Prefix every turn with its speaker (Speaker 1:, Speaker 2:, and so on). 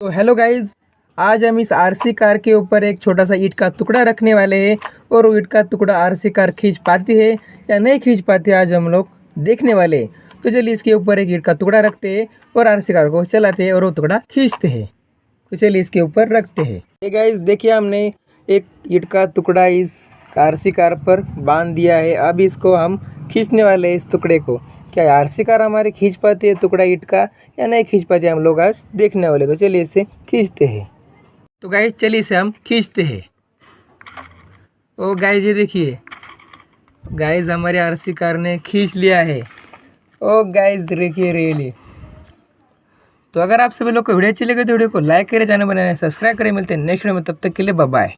Speaker 1: तो hello guys, आज हम इस आरसी कार के ऊपर एक छोटा सा ईंट का टुकड़ा रखने वाले हैं और वो ईंट का टुकड़ा आरसी कार खींच पाती है या नहीं खींच पाती है, आज हम लोग देखने वाले हैं। तो चलिए इसके ऊपर एक ईंट का टुकड़ा रखते हैं और आरसी कार को चलाते हैं और वो टुकड़ा खींचते हैं। तो चलिए इसके ऊपर रखते हैं। ये गाइज देखिए, हमने एक ईंट का टुकड़ा इस आरसी कार पर बांध दिया है। अब इसको हम खींचने वाले हैं इस टुकड़े को। क्या आरसी कार हमारी खींच पाती है टुकड़ा ईंट का या नहीं खींच पाती है, हम लोग आज देखने वाले। तो चलिए इसे खींचते हैं। तो गाइज चलिए इसे हम खींचते हैं। ओ गाइज ये देखिए, गाइज हमारे आरसी कार ने खींच लिया है। ओ गाइज देखिए रियली। तो अगर आप सभी लोग को वीडियो अच्छी लगे तो वीडियो को लाइक करें, चैनल बनाए सब्सक्राइब करें। मिलते हैं नेक्स्ट वीडियो में, तब तक के लिए बाय बाय।